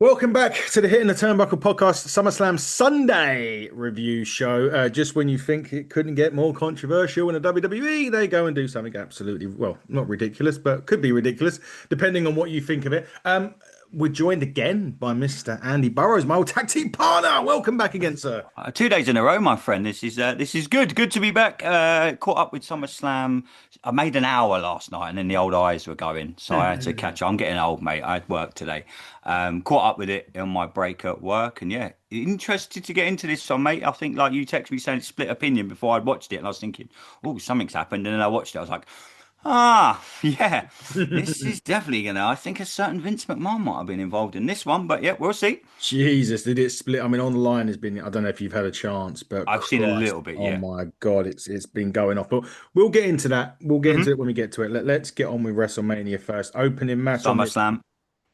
Welcome back to the Hitting the Turnbuckle podcast, Summerslam Sunday review show. Just when you think it couldn't get more controversial in the WWE, they go and do something absolutely, well, not ridiculous, but could be ridiculous, depending on what you think of it. We're joined again by Mr. Andy Burrows, my old tag team partner. Welcome back again, sir. 2 days in a row, my friend. This is good. Good to be back. Caught up with SummerSlam. I made an hour last night, and then the old eyes were going, so I had to catch up. I'm getting old, mate. I had work today. Caught up with it on my break at work, and yeah, interested to get into this one, mate. I think like you texted me saying split opinion before I'd watched it, and I was thinking, oh, something's happened, and then I watched it. I was like, ah, yeah, this is definitely gonna. I think a certain Vince McMahon might have been involved in this one, but yeah, we'll see. Jesus, did it split? I mean, online has been, I don't know if you've had a chance, but I've seen a Christ, little bit, oh yeah. my God, it's been going off. But we'll get into that. We'll get into it when we get to it. Let's get on with WrestleMania first. Opening match on this. SummerSlam.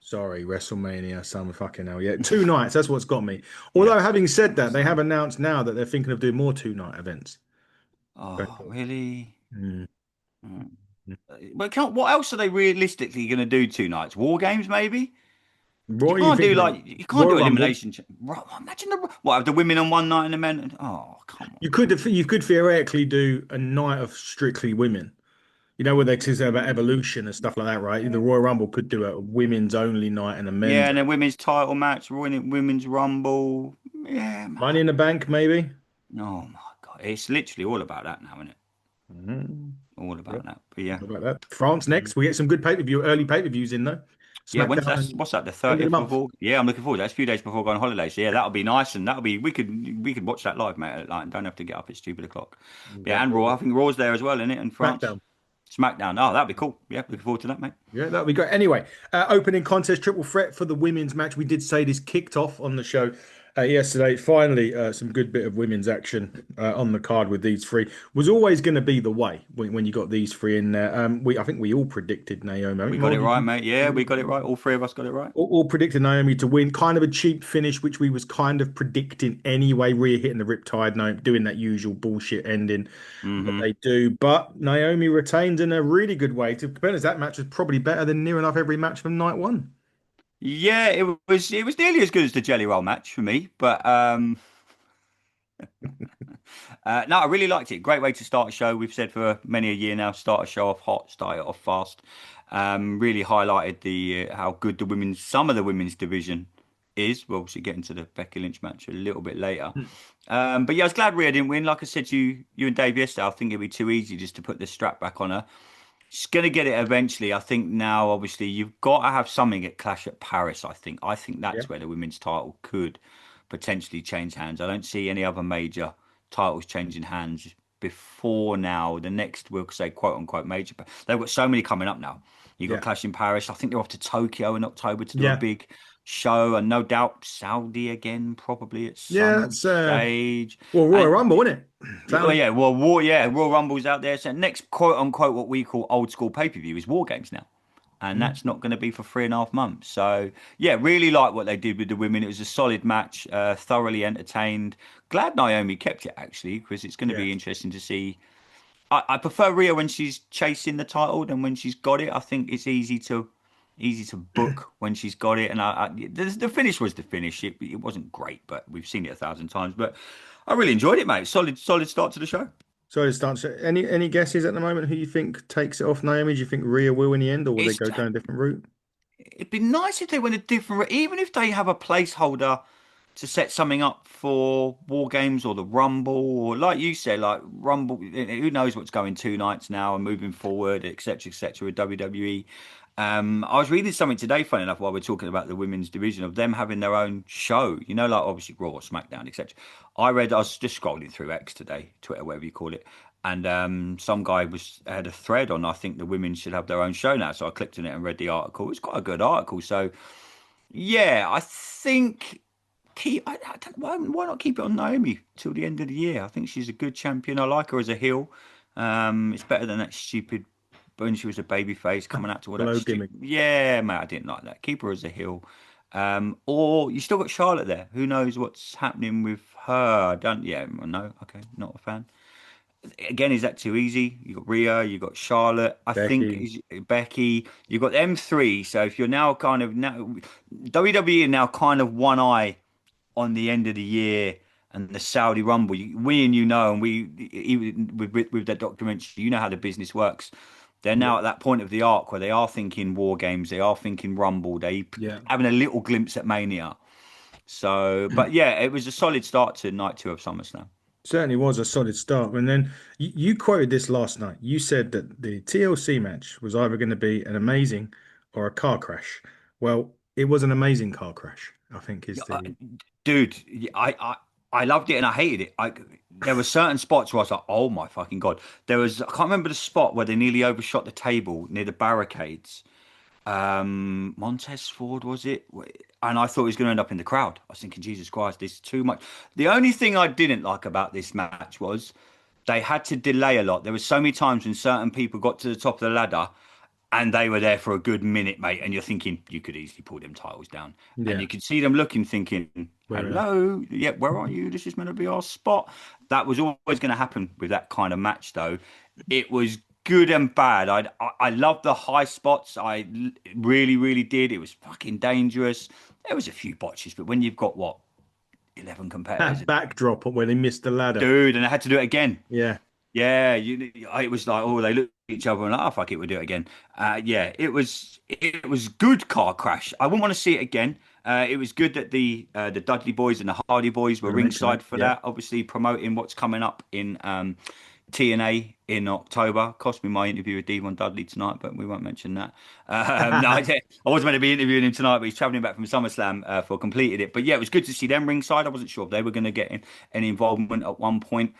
Sorry, WrestleMania, some fucking hell. Yeah, 2 nights. That's what's got me. Yeah. Although, having said that, they have announced now that they're thinking of doing more 2 night events. Going Oh, forward. really? Mm. Mm. But what else are they realistically going to do 2 nights? War games, maybe? You What are you can't do thinking? like you can't Royal do Rumble. elimination. Imagine what have the women on one night and the men. Oh, come on, man. You could theoretically do a night of strictly women. You know, where they say about evolution and stuff like that, right? The Royal Rumble could do a women's only night and a Yeah, men's and then women's title match, women's rumble. Yeah, man. Money in the Bank, maybe. Oh my God, it's literally all about that now, isn't it? Mhm. All Yep. about that. But yeah. How about that? France next. We get some good pay-per-view, early pay-per-views in though. Yeah, when's SmackDown that? and What's that? The end of the 30th of month. August. Yeah, I'm looking forward to that. It's a few days before going on holiday. So yeah, that'll be nice, and that'll be we could watch that live, mate. Like, don't have to get up at stupid o'clock. Yeah, and Raw. I think Raw's there as well, isn't it? In France, SmackDown. SmackDown. Oh, that'd be cool. Yeah, looking forward to that, mate. Yeah, that'll be great. Anyway, opening contest triple threat for the women's match. We did say this kicked off on the show yesterday. Finally, some good bit of women's action on the card with these three. Was always going to be the way when you got these three in there. I think we all predicted Naomi. I We think got Mo, it did right, you? mate. Yeah, we got it right. All three of us got it right. All predicted Naomi to win. Kind of a cheap finish, which we was kind of predicting anyway. Rhea hitting the Riptide, no, doing that usual bullshit ending that Hmm. they do. But Naomi retains in a really good way. To be honest, that match was probably better than near enough every match from night one. Yeah, it was nearly as good as the Jelly Roll match for me, but no, I really liked it. Great way to start a show. We've said for many a year now, start a show off hot, start it off fast. Really highlighted the how good some of the women's division is. We'll obviously get into the Becky Lynch match a little bit later. But yeah, I was glad Rhea didn't win. Like I said to you and Dave yesterday, I think it'd be too easy just to put the strap back on her. She's gonna get it eventually. I think now, obviously, you've got to have something at Clash at Paris. I think Yeah. that's where the women's title could potentially change hands. I don't see any other major titles changing hands before now. The next, we'll say, quote unquote, major. But they've got so many coming up now. You've got Yeah. Clash in Paris. I think they're off to Tokyo in October to do a Yeah. big show, and no doubt Saudi again, probably at Yeah. some That's stage. well, Royal And Rumble, isn't it? well, Saudi. yeah, Royal Rumble's out there. So next, quote unquote, what we call old school pay per view is War Games now, and Mm. that's not going to be for 3.5 months. So yeah, really like what they did with the women. It was a solid match, thoroughly entertained. Glad Naomi kept it actually, because it's going to Yeah. be interesting to see. I prefer Rhea when she's chasing the title than when she's got it. I think it's easy to book when she's got it. And the finish was the finish. It wasn't great, but we've seen it 1,000 times. But I really enjoyed it, mate. Solid start to the show. So to start, any guesses at the moment who you think takes it off Naomi? Do you think Rhea will in the end, or will they It's go down a different route? it'd be nice if they went a different, even if they have a placeholder to set something up for War Games or the Rumble, or like you said, like Rumble. Who knows what's going 2 nights now and moving forward, etc., with WWE. I was reading something today, funny enough, while we're talking about the women's division of them having their own show. You know, like obviously Raw, SmackDown, etc. I was just scrolling through X today, Twitter, whatever you call it, and some guy had a thread on. I think the women should have their own show now. So I clicked on it and read the article. It's quite a good article. So yeah, I think I don't, why not keep it on Naomi till the end of the year? I think she's a good champion. I like her as a heel. It's better than that stupid when she was a baby face coming out to all that Glow stupid. gimmick. Yeah, mate, I didn't like that. Keep her as a heel. Or you still got Charlotte there. Who knows what's happening with her? I don't. Yeah, no. Okay, not a fan. again, is that too easy? You got Rhea, you got Charlotte. I think Becky. is Becky. You got them three. So if you're now kind of now WWE are now kind of one eye on the end of the year and the Saudi Rumble. We and you know, and we even with that documentary, you know how the business works. They're Yeah. now at that point of the arc where they are thinking war games, they are thinking Rumble, they Yeah. having a little glimpse at Mania. So, but yeah, it was a solid start to night two of SummerSlam. Certainly was a solid start. And then you quoted this last night. You said that the TLC match was either going to be an amazing or a car crash. Well, it was an amazing car crash, I think is Yeah, the dude, I loved it and I hated it. There were certain spots where I was like, oh my fucking god. There was I can't remember the spot where they nearly overshot the table near the barricades. Montez Ford was it? And I thought he was going to end up in the crowd. I was thinking, Jesus Christ, this is too much. The only thing I didn't like about this match was they had to delay a lot. There were so many times when certain people got to the top of the ladder and they were there for a good minute, mate. And you're thinking you could easily pull them titles down, and yeah, you could see them looking, thinking, where "Hello, yeah, where are you? This is meant to be our spot." That was always going to happen with that kind of match, though. It was good and bad. I loved the high spots. Really, really did. It was fucking dangerous. There was a few botches, but when you've got what 11 competitors, that backdrop where they missed the ladder. dude, and I had to do it again. Yeah. Yeah, it was like, oh, they looked at each other and like, oh, fuck it, we'll do it again. Yeah, it was good car crash. I wouldn't want to see it again. It was good that the Dudley boys and the Hardy boys were Gonna mention ringside that. for Yeah. that. Obviously promoting what's coming up in TNA in October. Cost me my interview with Devon Dudley tonight, but we won't mention that. No, I wasn't meant to be interviewing him tonight, but he's traveling back from SummerSlam for completed it. But yeah, it was good to see them ringside. I wasn't sure if they were going to get any involvement at one point.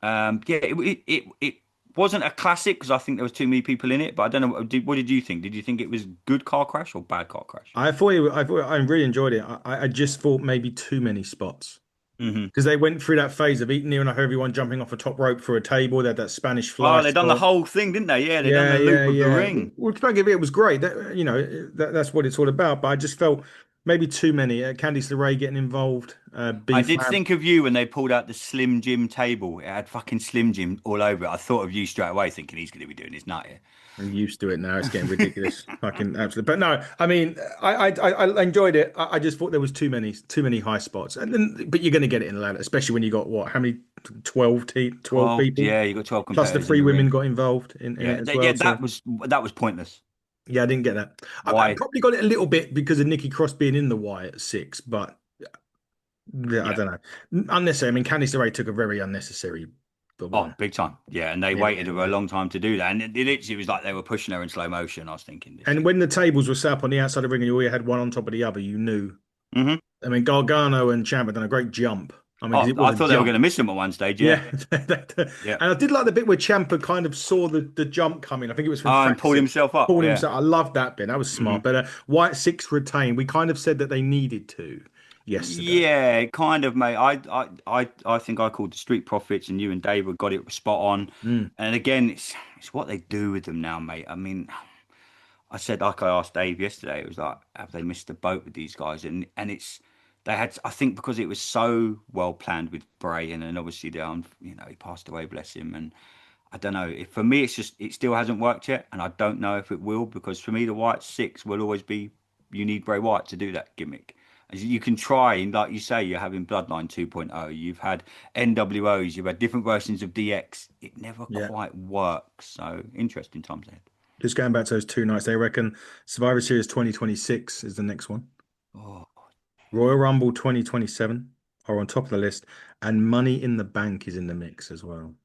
Yeah, it wasn't a classic because I think there was too many people in it. But I don't know. What did you think? Did you think it was good car crash or bad car crash? I really enjoyed it. I just thought maybe too many spots. Hmm. Because they went through that phase of eating near enough everyone jumping off a top rope for a table. They had that Spanish fly Oh, they done the spot. whole thing, didn't they? Yeah, they done Yeah, the yeah, loop of the yeah. ring. Well, don't get me, it was great. That's what it's all about. But I just felt maybe too many. Candice LeRae getting involved. I B did Fab. think of you when they pulled out the Slim Jim table. It had fucking Slim Jim all over it. I thought of you straight away, thinking he's going to be doing his nut here. I'm used to it now. It's getting ridiculous. Fucking absolutely. But no, I mean, I enjoyed it. I just thought there was too many high spots. And then, but you're going to get it in the ladder, especially when you got what? How many? 12 12, people. yeah, you got 12 Plus the competitors in three the women ring. got involved in Yeah, it as yeah, well. So that was pointless. yeah, I didn't get that. I Why? probably got it a little bit because of Nikki Cross being in the Wyatt at 6, but yeah, I Yeah. don't know. Unnecessary. I mean, Candice LeRae took a very unnecessary Oh, one big time. Yeah, and they near the waited end for a there. long time to do that. And it literally was like they were pushing her in slow motion. I was thinking this And is. when the tables were set up on the outside of the ring and you all had one on top of the other, you knew. Hmm. I mean, Gargano and Champ had done a great jump. I mean, because Oh, it was I a thought they were going jump. to miss him at one stage. Yeah. Yeah. And Yeah. I did like the bit where Ciampa kind of saw the jump coming. I think it was from Oh, and pulled Fraxit. himself up. Pulled Yeah. himself. I loved that bit. That was smart. Hmm. But White 6 retained. We kind of said that they needed to yesterday. Yeah, kind of, mate. I think I called the Street Profits, and you and David got it spot on. Mm. And again, it's what they do with them now, mate. I mean, I said like I asked Dave yesterday. It was like, have they missed the boat with these guys? And it's they had. I think because it was so well planned with Bray, and then obviously he passed away, bless him. And I don't know. For me, it's just it still hasn't worked yet, and I don't know if it will because for me, the White Six will always be. You need Bray Wyatt to do that gimmick. As you can try, and like you say, you're having Bloodline 2.0. You've had NWOs. You've had different versions of DX. It never Yeah. quite works. So interesting times ahead. Just going back to those 2 nights, they reckon Survivor Series 2026 is the next one. Oh. Royal Rumble 2027 are on top of the list, and Money in the Bank is in the mix as well.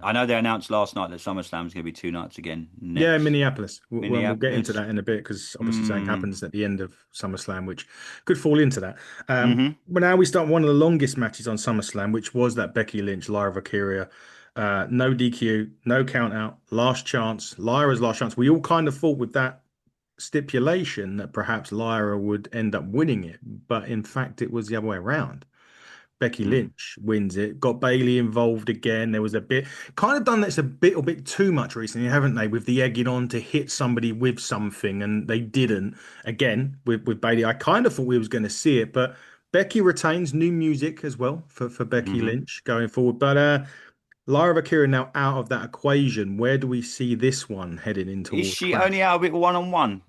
I know they announced last night that SummerSlam is going to be 2 nights again Yeah, next Minneapolis. We'll get into Minneapolis. that in a bit because obviously something Mm. happens at the end of SummerSlam, which could fall into that. Hmm. But now we start one of the longest matches on SummerSlam, which was that Becky Lynch, Lyra Valkyria. No DQ, no count out, last chance, Lyra's last chance. We all kind of thought with that stipulation that perhaps Lyra would end up winning it, but in fact, it was the other way around. Becky Mm. Lynch wins it. Got Bailey involved again. There was a bit kind of done this a bit too much recently, haven't they? With the egging on to hit somebody with something, and they didn't. Again, with Bailey, I kind of thought we was going to see it, but Becky retains new music as well for Becky Hmm. Lynch going forward. But Lyra Akira now out of that equation. Where do we see this one heading in Is towards she only Clash? out of it one on one?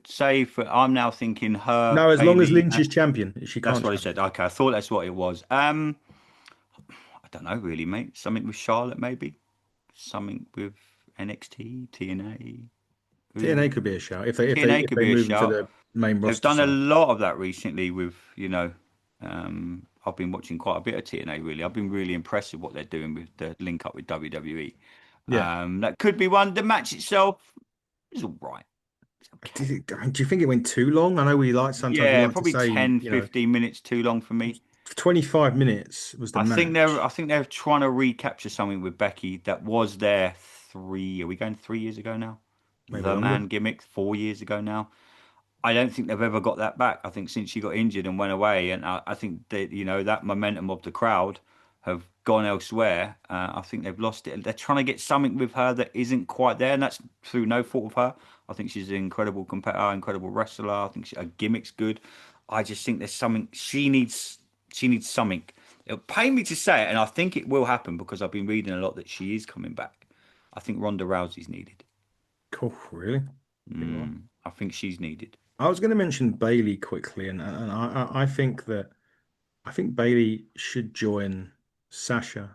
Say for I'm now thinking her, No, as long as Bailey. Lynch is champion, she That's can't what he challenge. said. Okay, I thought that's what it was. I don't know really, mate. Something with Charlotte, maybe. Something with NXT, TNA. TNA Ooh, could be a shout if they if they TNA if could they be a move into shout. the main They've roster done a side. lot of that recently with, I've been watching quite a bit of TNA really. I've been really impressed with what they're doing with the link up with WWE. Yeah. That could be one. The match itself is all right. It's okay. Do you think it went too long? I know sometimes we Yeah, like to probably say, 10, 15 minutes too long for me. 25 minutes was the I match. think they're trying to recapture something with Becky that was there are we going 3 years ago now? Maybe The longer. man gimmick 4 years ago now. I don't think they've ever got that back. I think since she got injured and went away, and I think that that momentum of the crowd have gone elsewhere. I think they've lost it. They're trying to get something with her that isn't quite there, and that's through no fault of her. I think she's an incredible competitor, incredible wrestler. I think her gimmick's good. I just think there's something she needs. She needs something. It'll pain me to say it, and I think it will happen because I've been reading a lot that she is coming back. I think Ronda Rousey's needed. Cool, really? Think what? I think she's needed. I was going to mention Bailey quickly, and I think that Bailey should join Sasha.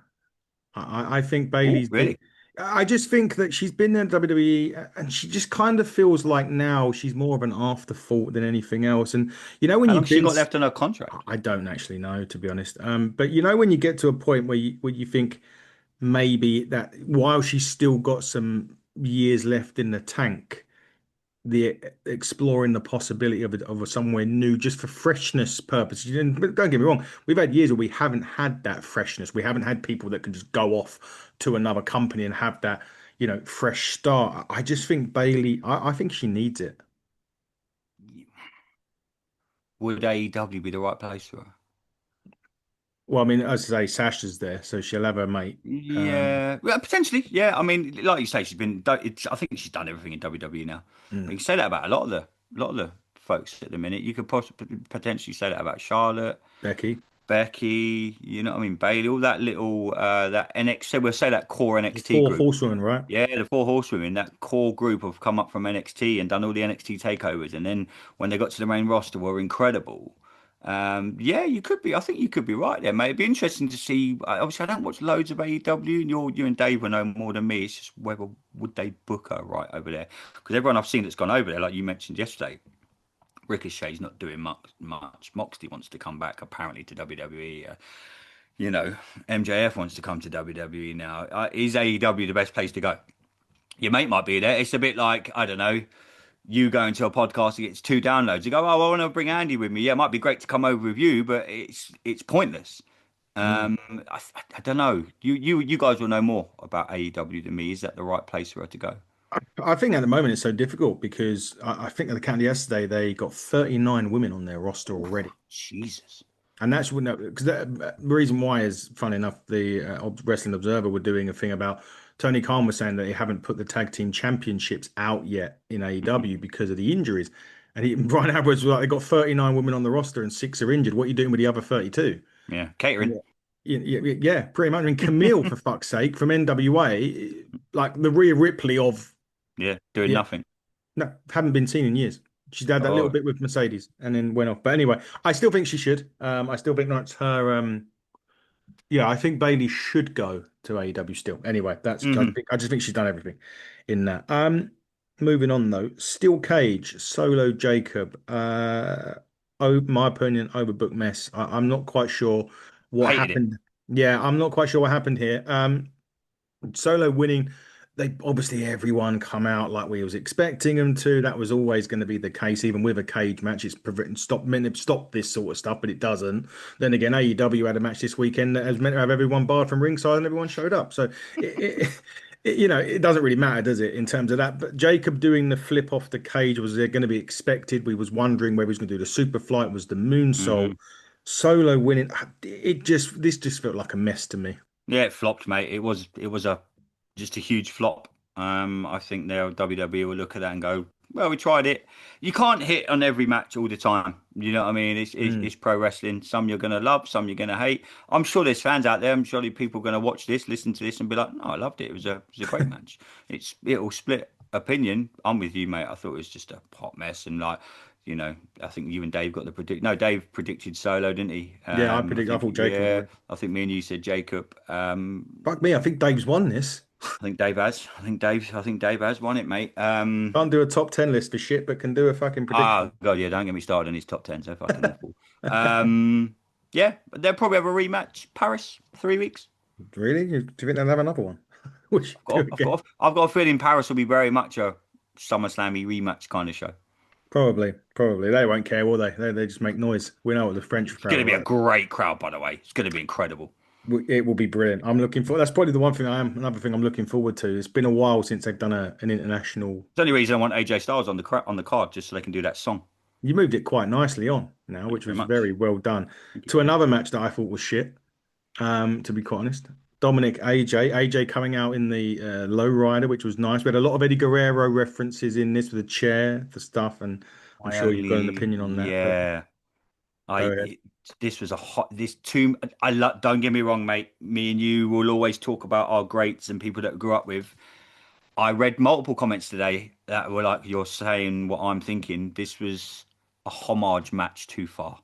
I think Oh, Bailey's the. really? I just think that she's been in WWE and she just kind of feels like now she's more of an afterthought than anything else. And when How you've long's she been, got left on her contract? I don't actually know to be honest. But when you get to a point where you think maybe that while she's still got some years left in the tank, the exploring the possibility of a somewhere new just for freshness purposes. But don't get me wrong, we've had years where we haven't had that freshness. We haven't had people that can just go off to another company and have that, fresh start. I just think Bailey, I think she needs it. Would AEW be the right place for her? Well, I mean, as I say, Sasha's there, so she'll have her mate. Yeah, well, potentially. Yeah, I mean, like you say, I think she's done everything in WWE now. Mm, But you can say that about a lot of the folks at the minute. You could possibly potentially say that about Charlotte, Becky, Becky. You know what I mean? Bailey, all that little that NXT. We'll say that core the NXT four group. horsewomen, right? Yeah, the four horsewomen, that core group have come up from NXT and done all the NXT takeovers, and then when they got to the main roster, were incredible. Yeah, you could be. I think you could be right there, mate. It'd be interesting to see. Obviously, I don't watch loads of AEW, and you and Dave will know more than me. It's just whether would they book her right over there? Because everyone I've seen that's gone over there, like you mentioned yesterday, Ricochet's not doing much. Moxley wants to come back apparently to WWE. You know, MJF wants to come to WWE now. Is AEW the best place to go? Your mate might be there. It's a bit like, I don't know, you go into a podcast, it gets two downloads. You go, oh, I want to bring Andy with me. Yeah, it might be great to come over with you, but it's pointless. Mm. I don't know. You guys will know more about AEW than me. Is that the right place for her to go? I think at the moment it's so difficult because I think at the count yesterday they got 39 women on their roster already. Jesus. And that's when because the reason why is funny enough, the Wrestling Observer were doing a thing about Tony Khan was saying that they haven't put the tag team championships out yet in AEW because of the injuries. And Brian Edwards was like, they got 39 women on the roster and six are injured. What are you doing with the other 32? Yeah, And catering. yeah, pretty much. I mean, Camille, for fuck's sake, from NWA, like the Rhea Ripley of, Yeah, doing yeah, nothing. no, haven't been seen in years. She's had that little Oh, bit with Mercedes and then went off. But anyway, I still think she should. I still think that's her. Yeah, I think Bailey should go to AEW still. Anyway, hmm. I just think she's done everything in that. Moving on though, Steel Cage, Solo Jacob. Oh, my opinion, overbooked mess. I'm not quite sure what Hated it. happened. Yeah, I'm not quite sure what happened here. Solo winning, they obviously everyone come out like we was expecting them to. That was always going to be the case, even with a cage match. It's preventing stop this sort of stuff, but it doesn't. Then again, AEW had a match this weekend that was meant to have everyone barred from ringside, and everyone showed up. So it doesn't really matter, does it, in terms of that? But Jacob doing the flip off the cage was going to be expected. We was wondering whether he was going to do the super flight, was the moonsault. Hmm. Solo winning, this just felt like a mess to me. Yeah, it flopped, mate. It was a just a huge flop. I think they'll WWE will look at that and go, Well, we tried it. You can't hit on every match all the time. You know what I mean? Mm. It's pro wrestling. Some you're gonna love, some you're gonna hate. I'm sure there's fans out there. I'm sure people are gonna watch this, listen to this, and be like, "No, I loved it. It was a great match." It'll split opinion. I'm with you, mate. I thought it was just a hot mess, and like, I think you and Dave got the predict. No, Dave predicted Solo, didn't he? Yeah, I I think thought Jacob would yeah. win. I think me and you said Jacob. Fuck me, I think Dave's won this. I think Dave has. I think Dave has won it, mate. Can't do a top 10 list for shit, but can do a fucking prediction. Oh God, yeah, don't get me started on his top ten. So fucking awful. Yeah, but they'll probably have a rematch. Paris, 3 weeks. Really? Do you think they'll have another one? We should do it again. I've got a feeling Paris will be very much a SummerSlammy rematch kind of show. Probably, probably. They won't care, will they? They just make noise. We know what the French It's crowd going to are be a like. great crowd, by the way. It's going to be incredible. It will be brilliant. I'm looking for. That's probably the one thing another thing I'm looking forward to. It's been a while since they've done an international. It's the only reason I want AJ Styles on the card, just so they can do that song. You moved it quite nicely on now, Thank you which very was very much. well done. Thank you. To another match that I thought was shit. To be quite honest, Dominic AJ coming out in the low rider, which was nice. We had a lot of Eddie Guerrero references in this with the chair for stuff, and I'm I sure you've got an only, opinion on that. But yeah. go I ahead. it, this was a hot this too. Don't get me wrong, mate. Me and you will always talk about our greats and people that we grew up with. I read multiple comments today that were like, "You're saying what I'm thinking." This was a homage match too far.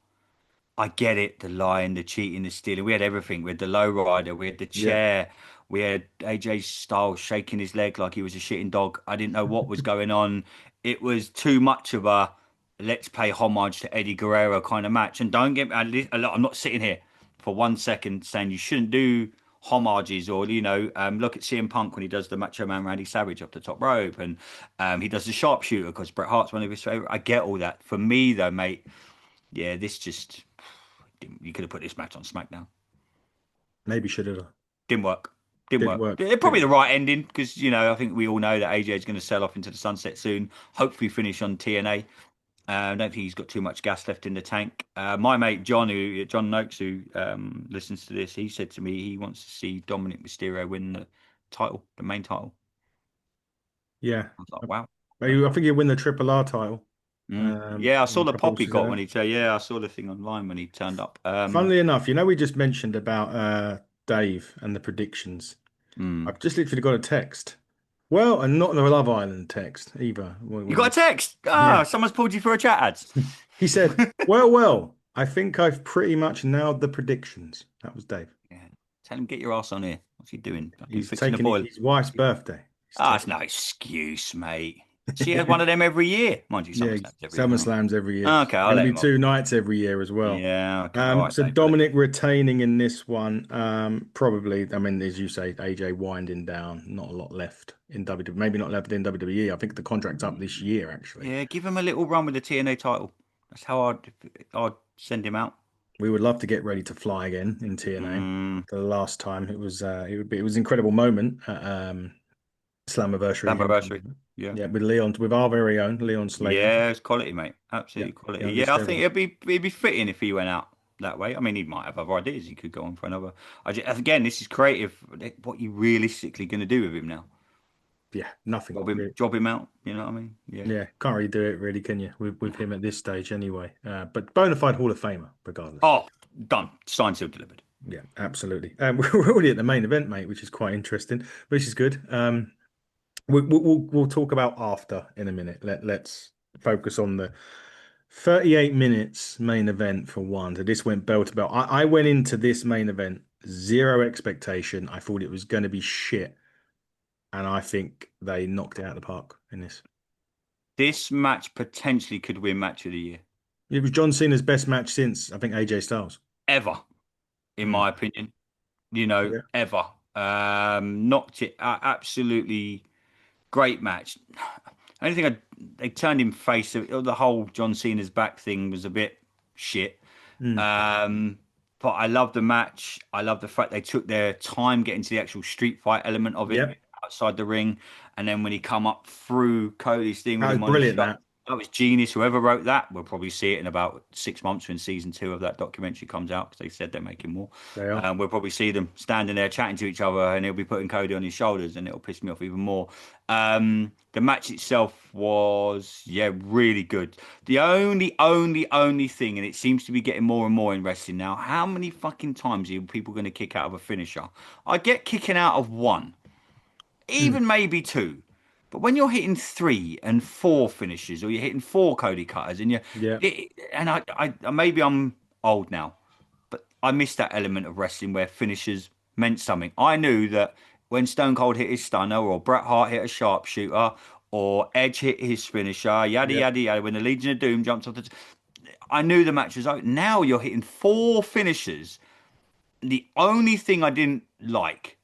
I get it, the lying, the cheating, the stealing. We had everything. We had the low rider, we had the Yeah, chair, we had AJ Styles shaking his leg like he was a shitting dog. I didn't know what was going on. It was too much of a let's pay homage to Eddie Guerrero kind of match. And don't get me, I'm not sitting here for 1 second saying you shouldn't do homages or look at CM Punk when he does the Macho Man Randy Savage off the top rope, and he does the sharpshooter because Bret Hart's one of his favorite. I get all that. For me though, mate, yeah, this just you could have put this match on SmackDown. maybe should have. Didn't work. Didn't Didn't work. work. Probably the right ending because I think we all know that AJ is going to sell off into the sunset soon. Hopefully finish on TNA. I don't think he's got too much gas left in the tank. My mate John Noakes, who listens to this, he said to me he wants to see Dominic Mysterio win the title, the main title. Yeah, I was like, wow. I think he'll win the Triple R title. Yeah, I saw A the couple of pop he weeks got ago. when he said, yeah, I saw the thing online when he turned up. Funnily enough, we just mentioned about Dave and the predictions. Mm. I've just literally got a text. Well, and not the Love Island text either. You got a text? Yeah. Ah, someone's pulled you for a chat ads. He said, well, I think I've pretty much nailed the predictions. That was Dave. Yeah. Tell him get your ass on here. What's he doing? Fucking He's fixing a taking boiler. his wife's birthday. He's Ah, it's taking no excuse, mate. She has one of them every year. Mind you, Yeah, SummerSlam's every year. Summer Isn't it? Slams every year. Okay, I'll Going to let be him off. two nights every year as well. Yeah, okay. All right, So Dave. I'll let Dominic retaining in this one, probably. I mean, as you say, AJ winding down, not a lot left in WWE. Maybe not left in WWE. I think the contract's up this year, actually. Yeah, give him a little run with the TNA title. That's how I'd send him out. We would love to get ready to fly again in TNA. Mm, The last time it was an incredible moment at Slammiversary. anniversary. Yeah. Yeah, with Leon, with our very own Leon Slater. Yeah, it's quality, mate. Yeah, Absolutely the quality. Yeah, I think undiscovered. it'd be fitting if he went out that way. I mean, he might have other ideas. He could go on for another. Again, this is creative. What you realistically going to do with him now? Yeah, nothing. Really. Job him out. You know what I mean? Yeah. Yeah, can't really do it, really, can you? With him at this stage, anyway. But bona fide Hall of Famer, regardless. Oh, done. Signed, sealed, delivered. Yeah, absolutely. We're already at the main event, mate, which is quite interesting, which is good. We'll talk about after in a minute. Let's focus on the 38 minutes main event for one. So this went bell to bell. I went into this main event zero expectation. I thought it was going to be shit, and I think they knocked it out of the park in this. This match potentially could win match of the year. It was John Cena's best match since I think AJ Styles. Ever, in Mm. my opinion. Yeah. Ever. Knocked it absolutely great match. Only thing they turned him face. The whole John Cena's back thing was a bit shit. Mm. But I love the match. I love the fact they took their time getting to the actual street fight element of it Yep. outside the ring, and then when he come up through Cody's thing with That was him on his brilliant. shot. That. That was genius. Whoever wrote that, we'll probably see it in about 6 months when season 2 of that documentary comes out because they said they're making more. They are. We'll probably see them standing there chatting to each other, and he'll be putting Cody on his shoulders, and it'll piss me off even more. The match itself was, yeah, really good. The only thing, and it seems to be getting more and more in wrestling now, how many fucking times are people going to kick out of a finisher? I get kicking out of one, Mm. even maybe two. But when you're hitting 3 and 4 finishes, or you're hitting 4 Cody cutters, and Yeah. and maybe I'm old now, but I missed that element of wrestling where finishes meant something. I knew that when Stone Cold hit his stunner, or Bret Hart hit a sharpshooter, or Edge hit his finisher, yada Yeah. yada yada. When the Legion of Doom jumped off I knew the match was over. Now you're hitting 4 finishes. The only thing I didn't like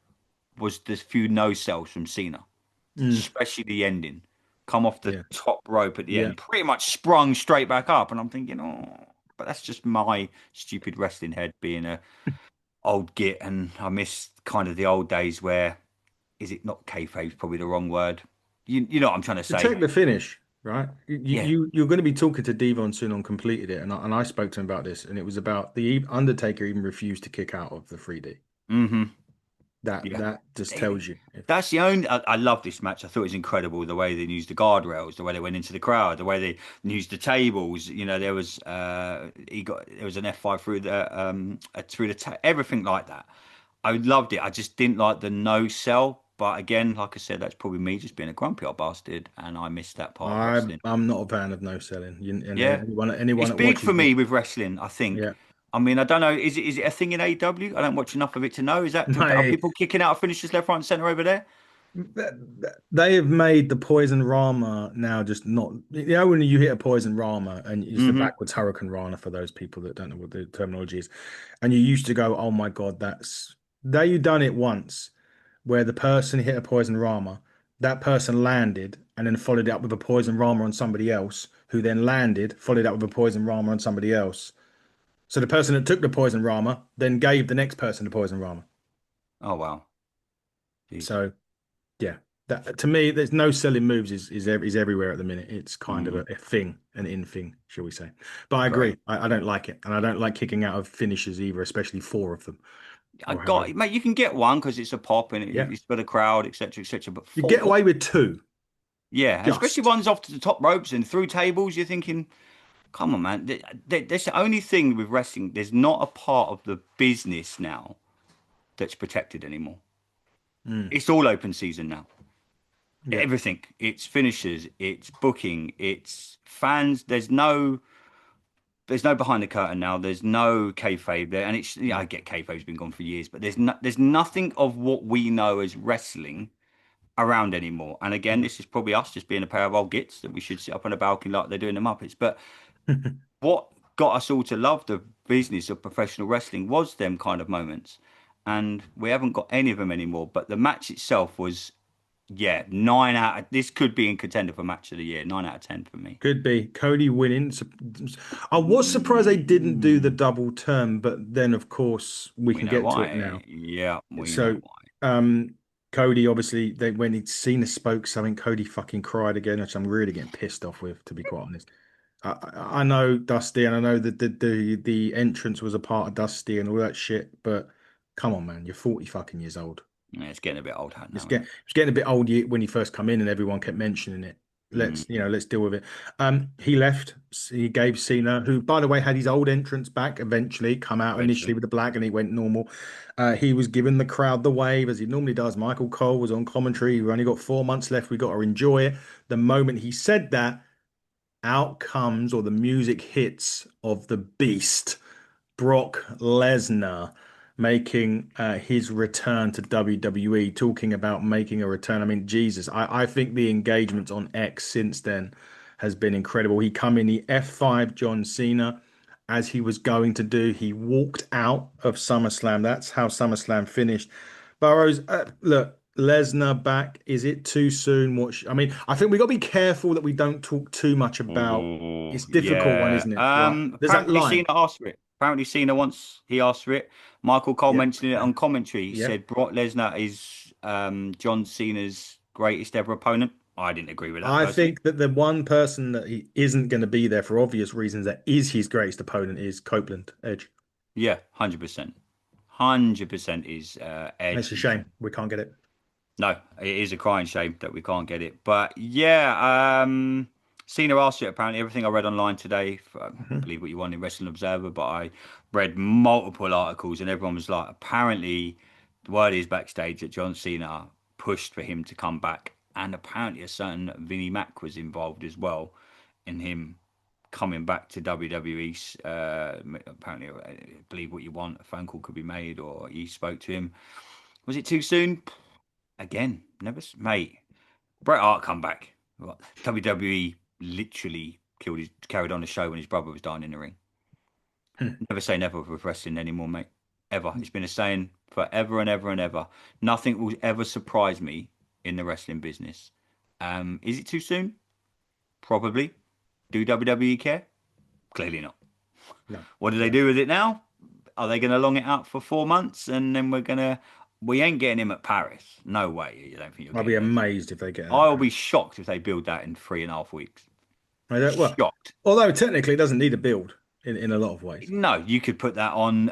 was the few no sells from Cena, Mm. especially the ending. Come off the Yeah. top rope at the Yeah. end, pretty much sprung straight back up, and I'm thinking, oh, but that's just my stupid wrestling head being a old git, and I miss kind of the old days where is it not kayfabe's probably the wrong word. You know what I'm trying to say? Protect the finish, right? Yeah. You're going to be talking to Devon soon on completed it, and I spoke to him about this, and it was about the Undertaker even refused to kick out of the 3D. Mm-hmm. That Yeah. that just They- tells you if That's the only. I love this match. I thought it was incredible the way they used the guardrails, the way they went into the crowd, the way they used the tables. You know, there was an F5 through the everything like that. I loved it. I just didn't like the no sell. But again, like I said, that's probably me just being a grumpy old bastard, and I missed that part of wrestling. I'm not a fan of no selling. And Yeah, anyone it's that big for watches this, me with wrestling. I think. yeah, I mean, I don't know. Is it a thing in AEW? I don't watch enough of it to know. Is that are mate, people kicking out of finishes left, right, and center over there? they have made the poison rama now just not. You know when you hit a poison rama and it's the Hmm. backwards hurricane rana for those people that don't know what the terminology is, and you used to go, oh my god, that's they done it once where the person hit a poison rama, that person landed and then followed it up with a poison rama on somebody else, who then landed, followed up with a poison rama on somebody else. So the person that took the poison rama then gave the next person the poison rama. Oh wow, jeez. So yeah, that to me, there's no selling moves is everywhere at the minute. It's kind of Hmm. a thing, an in thing, shall we say? But I agree, Great. I don't like it, and I don't like kicking out of finishes either, especially four of them I or however. got mate. You can get one because it's a pop and Yeah, it's got a crowd, etc., etc. But you get four, away with two, yeah, especially just. ones off to the top ropes and through tables. You're thinking, come on, man. That's the only thing with wrestling. There's not a part of the business now that's protected anymore. Mm, It's all open season now. yeah. Everything. It's finishers. It's booking. It's fans. There's no behind the curtain now. There's no kayfabe there, and it's I No. get kayfabe's been gone for years, but there's nothing of what we know as wrestling around anymore. And again, No. this is probably us just being a pair of old gits that we should sit up on a balcony like they're doing the Muppets. But what got us all to love the business of professional wrestling was them kind of moments, and we haven't got any of them anymore. But the match itself was, yeah, 9 out. This could be in contender for match of the year. 9 out of 10 for me. Could be Cody winning. I was surprised they didn't do the double turn, but then of course we We can know get to it why. now. Yeah, we know So, why. Cody obviously when he'd seen us spoke something, Cody fucking cried again, which I'm really getting pissed off with, to be quite honest. I know Dusty, and I know that the entrance was a part of Dusty and all that shit, but come on, man, you're 40 fucking years old. Yeah, it's getting a bit old hat now, isn't It's getting a bit old when he first come in and everyone kept mentioning it. it? Mm, Let's deal with it. He left. He gave Cena, who by the way had his old entrance back eventually, come out initially eventually. with the black and he went normal. He was giving the crowd the wave as he normally does. Michael Cole was on commentary. We've only got 4 months left. We got to enjoy it. The moment he said that, out comes or the music hits of the beast. Brock Lesnar making his return to WWE, talking about making a return. I mean, Jesus, I think the engagement on X since then has been incredible. He come in, he F5 John Cena as he was going to do. He walked out of SummerSlam. That's how SummerSlam finished. Burrows, look, Lesnar back. Is it too soon? I mean, I think we got to be careful that we don't talk too much about. Oh, It's a difficult one, yeah. isn't it? Right? There's that Apparently Cena line. asked for it. Apparently Cena once he asked for it. Michael Cole Yeah. mentioned it on commentary. He Yeah. said Brock Lesnar is John Cena's greatest ever opponent. I didn't agree with that I personally. think that the one person that he isn't going to be there for obvious reasons that is his greatest opponent is Copeland, Edge. Yeah, 100%. 100% is And Edge. it's a shame we can't get it. No, it is a crying shame that we can't get it. But yeah, Cena asked it. Apparently, everything I read online today, Mhm. believe what you want in Wrestling Observer, but I read multiple articles and everyone was like, apparently, the word is backstage that John Cena pushed for him to come back. And apparently, a certain Vinnie Mac was involved as well in him coming back to WWE. Apparently, believe what you want, a phone call could be made or he spoke to him. Was it too soon? Again, never, mate. Bret Hart come back. What? WWE literally carried on the show when his brother was dying in the ring. Hmm. Never say never with wrestling anymore, mate. Ever. It's been a saying forever and ever and ever. Nothing will ever surprise me in the wrestling business. Is it too soon? Probably. Do WWE care? Clearly not. No, What do they no. do with it now? Are they going to long it out for 4 months and then we ain't getting him at Paris? No way. You don't think you're I'll be getting him? amazed if they get it. I'll be shocked if they build that in 3.5 weeks. I don't, well, Shocked. although technically it doesn't need a build in a lot of ways. No, you could put that on.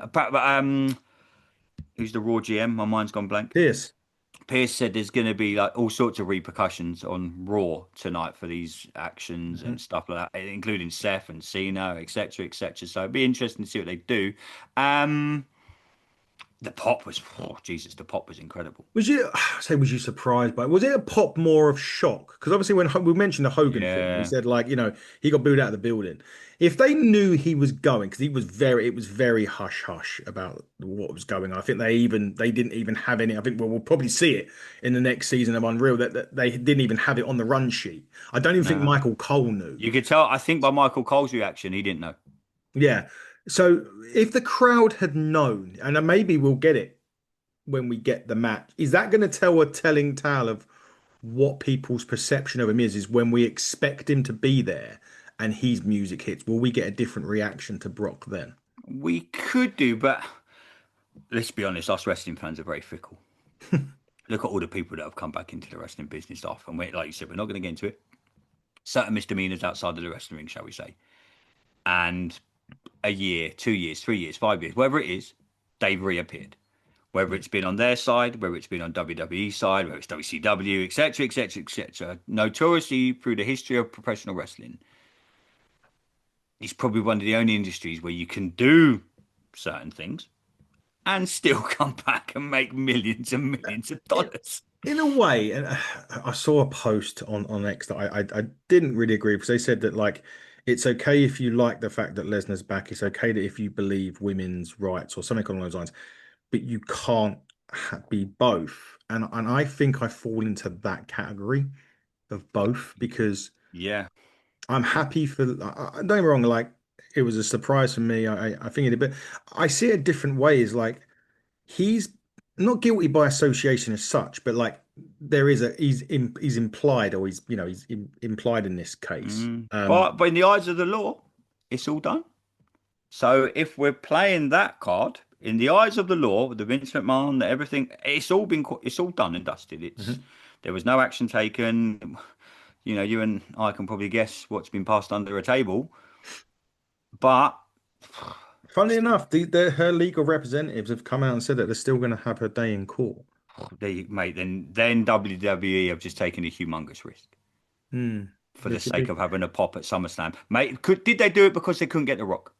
Who's the Raw GM? My mind's gone blank. Pierce. Pierce said there's going to be like all sorts of repercussions on Raw tonight for these actions Mhm. and stuff like that, including Seth and Cena, etc., etc. So it'd be interesting to see what they do. Um, the pop was, oh, Jesus, the pop was incredible. Was you surprised by it? Was it a pop more of shock? Because obviously when we mentioned the Hogan thing, we Yeah, said like, he got booed out of the building. If they knew he was going, because it was very hush hush about what was going on. I think they didn't even have any. I think we'll probably see it in the next season of Unreal that they didn't even have it on the run sheet. I don't even think no. Michael Cole knew. You could tell, I think, by Michael Cole's reaction, he didn't know. Yeah. So if the crowd had known, and then maybe we'll get it when we get the match, is that going to tell a telling tale of what people's perception of him is when we expect him to be there and his music hits? Will we get a different reaction to Brock then? We could do, but let's be honest, us wrestling fans are very fickle. Look at all the people that have come back into the wrestling business off, and like you said, we're not going to get into it. Certain misdemeanors outside of the wrestling ring, shall we say, and a year, 2 years, 3 years, 5 years, whatever it is, they've reappeared. Whether it's been on their side, whether it's been on WWE side, whether it's WCW, etc., etc., etc. Notoriously, through the history of professional wrestling, it's probably one of the only industries where you can do certain things and still come back and make millions and millions of In, dollars. in a way, and I saw a post on X that I didn't really agree because they said that like it's okay if you like the fact that Lesnar's back. It's okay that if you believe women's rights or something along those lines, but you can't be both. And I think I fall into that category of both because Yeah. I'm happy for. Don't get me wrong, like it was a surprise for me. I think it, but I see it a different way. Is like he's not guilty by association as such, but like there is a he's implied or implied in this case. But in the eyes of the law, it's all done. So if we're playing that card in the eyes of the law, the Vince McMahon, everything, it's all done and dusted. It's Mhm. There was no action taken. You know, you and I can probably guess what's been passed under a table, but Funnily enough, her legal representatives have come out and said that they're still going to have her day in court. mate, then WWE have just taken a humongous risk Hmm. for There the could sake be, of having a pop at SummerSlam. Mate, did they do it because they couldn't get The Rock?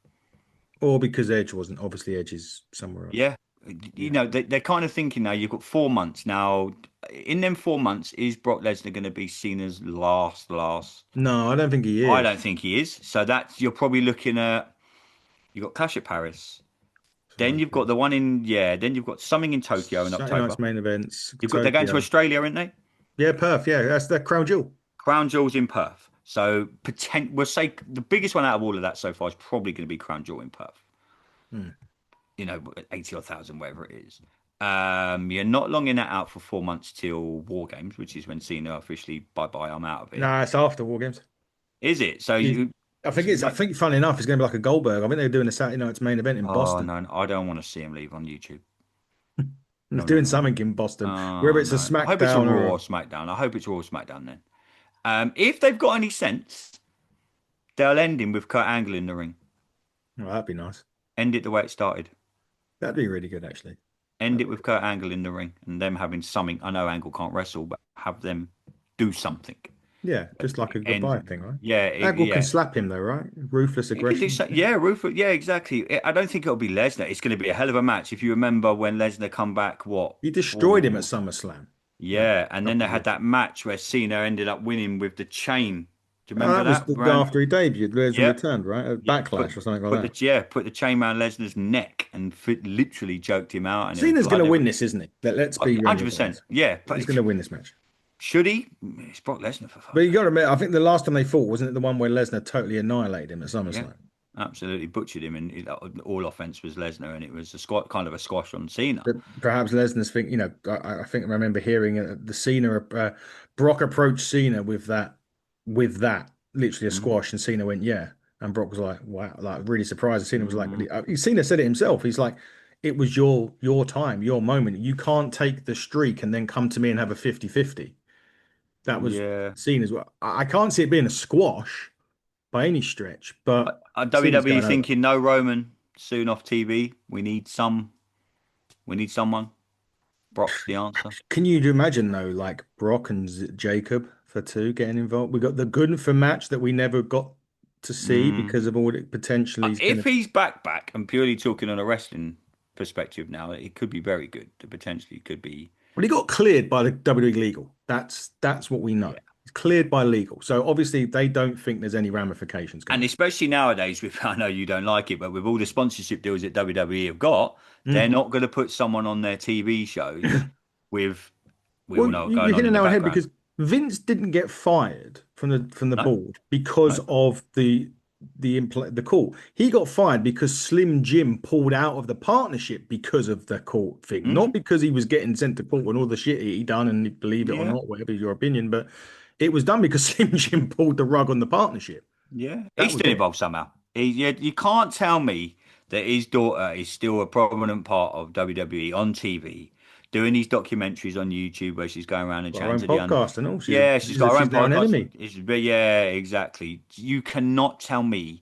or because Edge wasn't. Obviously, Edge is somewhere else. Yeah. You Yeah. know, they're kind of thinking now you've got 4 months. Now, in them 4 months, is Brock Lesnar going to be seen as last? No, I don't think he I don't is. think he is. So that's, you're probably looking at, you've got Clash at Paris. Then you've got the one in, yeah, then you've got something in Tokyo in Saturday night's October. main events, They're going to Tokyo. Australia, aren't they? Yeah, Perth. Yeah, that's the Crown Jewel. Crown Jewel's in Perth. So we'll say the biggest one out of all of that so far is probably going to be Crown Jewel in Perth. Hmm. 80 or thousand, whatever it is. You're not longing that out for 4 months till War Games, which is when Cena officially bye bye, I'm out of here. No, it's after War Games. Is it? So He's, you, I think, funnily enough, it's going to be like a Goldberg. I think they're doing a Saturday night's main event in oh Boston. no, I don't want to see him leave on YouTube. He's No, no, doing no. something in Boston, whether Oh it's a no. I hope it's a SmackDown Raw or or SmackDown. I hope it's Raw or SmackDown then. If they've got any sense, they'll end him with Kurt Angle in the ring. Oh, that'd be nice. End it the way it started. That'd be really good, actually. End it with Kurt Angle in the ring and them having something. I know Angle can't wrestle, but have them do something. Yeah, just like a goodbye And thing, right? yeah, Angle can yeah. slap him though, right? Ruthless He could do aggression. so. Yeah, Rufus. Yeah, exactly. I don't think it'll be Lesnar. It's going to be a hell of a match. If you remember when Lesnar come back, what? He destroyed him at Ooh, SummerSlam. That yeah, and then couple they of had years that ago. match where Cena ended up winning with the chain. Do you Oh, remember that was that? the, after he debuted. Lesnar Yep. returned, right? A Yeah. Backlash or something like that. Put the chain around Lesnar's neck and literally choked him out, and it was Cena's going blood to win everywhere. this, isn't he? Let's be real, 100%. guys. Yeah, He's but going to win this match. should he? It's Brock Lesnar for But fuck's you got sake. to admit, I think the last time they fought wasn't it the one where Lesnar totally annihilated him at Yeah, SummerSlam. absolutely butchered him, and all offense was Lesnar, and it was a squat kind of a squash on Cena. But perhaps Lesnar's think, I think I remember hearing the Cena, Brock approached Cena with that, literally a Mm, squash, and Cena went, yeah. And Brock was like, wow, like really surprised. And Cena was like, mm, Cena said it himself. He's like, it was your time, your moment. You can't take the streak and then come to me and have a 50-50. That was yeah. seen as well. I can't see it being a squash by any stretch, but Cena's WWE going over. thinking no Roman soon off TV. We need someone. Brock's the answer. Can you imagine though, like Brock and Jacob for two getting involved? We got the good for match that we never got to see Mm. because of all it potentially is going If to. he's back and purely talking on a wrestling perspective now, it could be very good. It potentially could be. Well, he got cleared by the WWE legal. That's what we know. Yeah. It's cleared by legal. So obviously they don't think there's any ramifications And going especially nowadays, with I know you don't like it, but with all the sponsorship deals that WWE have got, they're on. not going to put someone on their TV shows Mhm. with we all Well, know what's you going hit on it in the nail on the head background. because Vince didn't get fired from the No, board because no. of the call. He got fired because Slim Jim pulled out of the partnership because of the court thing, not Hmm. because he was getting sent to court and all the shit he done, and believe it or Yeah, not, whatever your opinion, but it was done because Slim Jim pulled the rug on the partnership. yeah. That He's was still it. involved somehow. You can't tell me that his daughter is still a prominent part of WWE on TV, doing these documentaries on YouTube where she's going around and Got her chatting own to the podcast and all. She's Yeah, she's as if got her she's own now an podcast. enemy. Yeah, exactly. You cannot tell me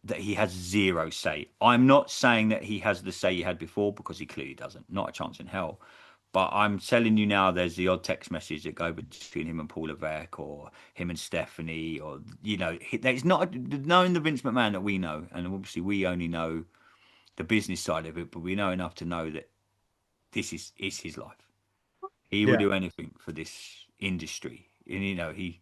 that he has zero say. I'm not saying that he has the say he had before because he clearly doesn't. Not a chance in hell. But I'm telling you now, there's the odd text message that go between him and Paul Levesque or him and Stephanie, or there's not knowing the Vince McMahon that we know, and obviously we only know the business side of it, but we know enough to know that this is his life. He will Yeah. do anything for this industry, and he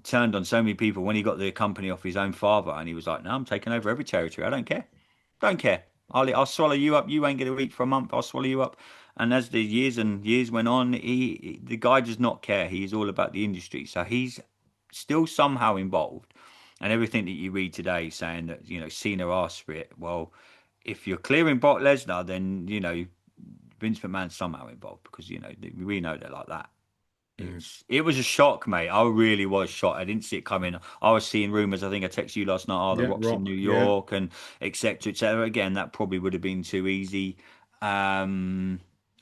turned on so many people when he got the company off his own father, and he was like, "No, I'm taking over every territory. I don't care, don't care. I'll swallow you up. You ain't going to eat for a month. I'll swallow you up." And as the years and years went on, the guy does not care. He is all about the industry, so he's still somehow involved. And everything that you read today saying that Cena asked for it. Well, if you're clearing Brock Lesnar, then Vince McMahon's somehow involved because we know they're like that. Mm. It was a shock, mate. I really was shocked. I didn't see it coming. I was seeing rumors. I think I texted you last night. Oh, the Yeah. Rock's in New Rock. Yeah. York and etc. etc. Again, that probably would have been too easy. Um,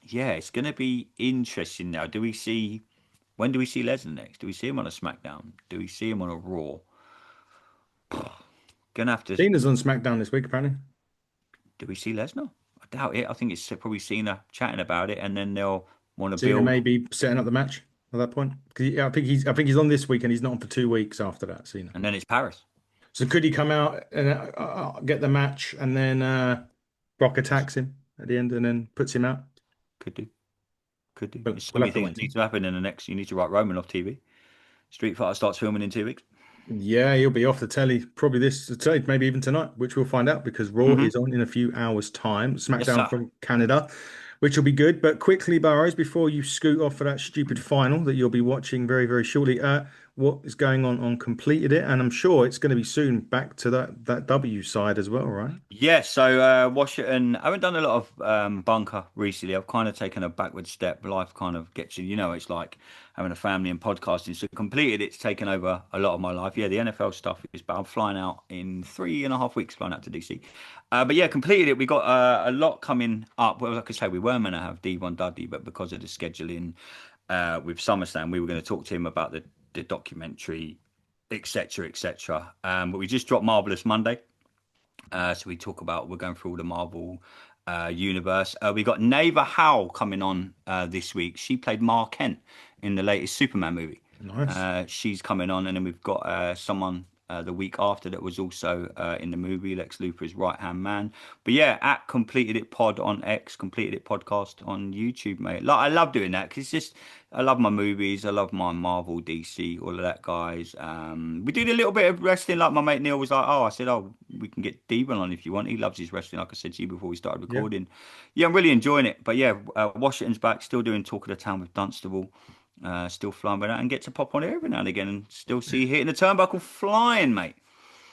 yeah, it's going to be interesting now. When do we see Lesnar next? Do we see him on a SmackDown? Do we see him on a Raw? Gonna have to. Cena's on SmackDown this week, apparently. Do we see Lesnar? I doubt it. I think it's probably Cena chatting about it, and then they'll want to Cena build, may be setting up the match at that point. Because I think he's on this week and he's not on for 2 weeks after that. Cena. and then it's Paris. So could he come out and get the match and then Brock attacks him at the end and then puts him out? Could do. Could do. But There's so we'll many have to things wait. that need to happen in the next. You need to write Roman off TV. Street Fighter starts filming in 2 weeks. Yeah, he'll be off the telly probably today, maybe even tonight, which we'll find out because Raw Hmm. is on in a few hours' time. Yes, SmackDown sir. from Canada, which will be good. But quickly, Burrows, before you scoot off for that stupid final that you'll be watching very, very shortly, what is going on Completed It? And I'm sure it's going to be soon back to that W side as well, right? Yeah, so Washington, I haven't done a lot of bunker recently. I've kind of taken a backward step. Life kind of gets you, it's like having a family and podcasting. So completed, it's taken over a lot of my life. Yeah, the NFL stuff is, but I'm flying out in 3.5 weeks, flying out to DC. But yeah, completed it. We got a lot coming up. Well, like I say, we were going to have D1 Dudley, but because of the scheduling with SummerSlam, we were going to talk to him about the documentary, etc., etc. But we just dropped Marvelous Monday. So we talk about we're going through all the Marvel universe. We got Neva Howell coming on this week. She played Ma Kent in the latest Superman movie. Nice. She's coming on, and then we've got someone the week after that was also in the movie, Lex Luthor's right hand man. But yeah, at Completed It Pod on X, Completed It Podcast on YouTube, mate. Like I love doing that because it's just I love my movies, I love my Marvel, DC, all of that, guys. We did a little bit of wrestling. Like my mate Neil was like, "Oh, I said, oh, we can get Devon on if you want. He loves his wrestling." Like I said to you before we started Yeah. recording. Yeah, I'm really enjoying it. But yeah, Washington's back, still doing Talk of the Town with Dunstable. Still flying with that and get to pop on here every now and again and still see you hitting the turnbuckle flying, mate.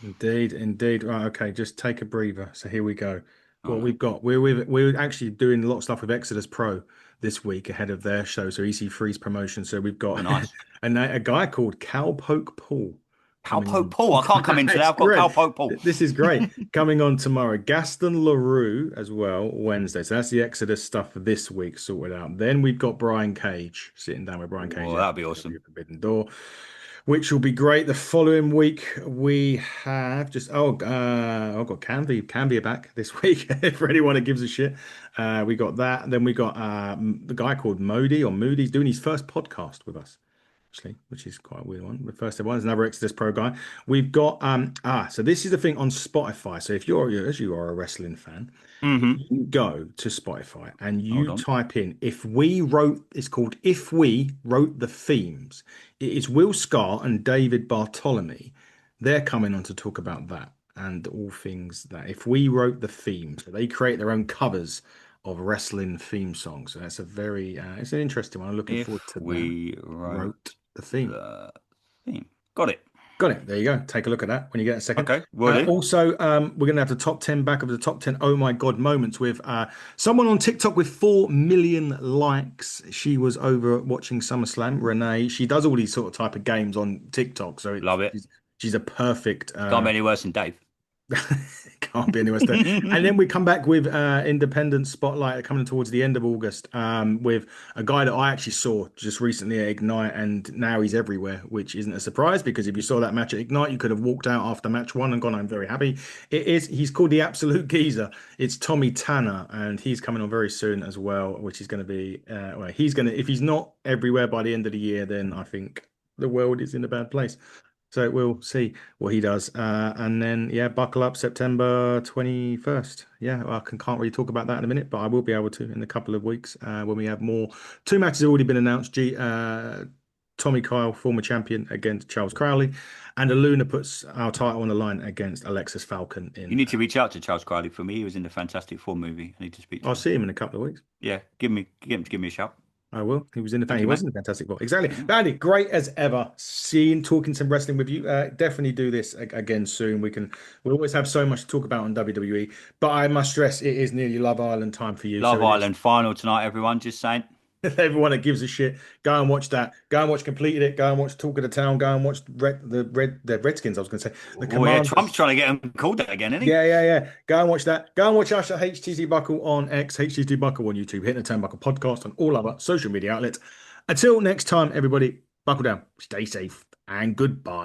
Indeed, indeed. Right, okay, just take a breather. So here we go. All What right. we've got, we're actually doing a lot of stuff with Exodus Pro this week ahead of their show, so EC3's promotion. So we've Oh, got nice. a guy called Cowpoke Paul coming Cowpoke on. Paul. I can't come in today. It's I've got great. Cowpoke Paul. This is great. Coming on tomorrow. Gaston LaRue as well, Wednesday. So that's the Exodus stuff for this week sorted out. Then we've got Brian Cage sitting down with Brian Cage Oh, at that'd be awesome. Forbidden Door, which will be great. The following week we have I've got Canvey back this week for anyone that gives a shit. We got that. Then we got the guy called Modi or Moody's doing his first podcast with us, actually, which is quite a weird one. The first one is another Exodus Pro guy. We've got so this is the thing on Spotify. So if as you are a wrestling fan, if Mm-hmm. you go to Spotify and Hold you on. type in if we wrote, it's called If We Wrote the Themes. It is Will Scott and David Bartholomew. They're coming on to talk about that and all things that if we wrote the themes, so they create their own covers of wrestling theme songs. So that's a very it's an interesting one. I'm looking forward If to that. we wrote Wrote the theme. the theme. Got it. Got it. There you go. Take a look at that when you get a second. Okay, will do. Also, we're going to have the top 10 back of the top 10 Oh My God moments with someone on TikTok with 4 million likes. She was over watching SummerSlam, Renee. She does all these sort of type of games on TikTok. So Love it. she's a perfect Can't be any worse than Dave. can't be anywhere else. And then we come back with Independent Spotlight coming towards the end of August with a guy that I actually saw just recently at Ignite, and now he's everywhere, which isn't a surprise because if you saw that match at Ignite, you could have walked out after match one and gone, I'm very happy. He's called the Absolute Geezer. It's Tommy Tanner, and he's coming on very soon as well, which is going to be, if he's not everywhere by the end of the year, then I think the world is in a bad place. So we'll see what he does. And then, yeah, buckle up September 21st. Yeah, I can't really talk about that in a minute, but I will be able to in a couple of weeks when we have more. Two matches have already been announced. Tommy Kyle, former champion, against Charles Crowley. And Aluna puts our title on the line against Alexis Falcon You in. need to reach out to Charles Crowley for me. He was in the Fantastic Four movie. I need to speak to I'll him. see him in a couple of weeks. Yeah, get him to give me a shout. I will. He was in the fan. Thank He you, was mate. in the Fantastic Four. Exactly. But Andy, great as ever. Seeing, talking some wrestling with you. Definitely do this again soon. We always have so much to talk about on WWE. But I must stress, it is nearly Love Island time for you. So Love it is. Island final tonight, everyone. Just saying. Everyone that gives a shit, go and watch that. Go and watch Completed It. Go and watch Talk of the Town. Go and watch the Redskins. I was going to say the Oh yeah, Commanders. Trump's trying to get him called that again, isn't he? Yeah, yeah, yeah. Go and watch that. Go and watch Usher HTC Buckle on X, HTC Buckle on YouTube, Hitting the Turnbuckle podcast on all other social media outlets. Until next time, everybody, buckle down, stay safe, and goodbye.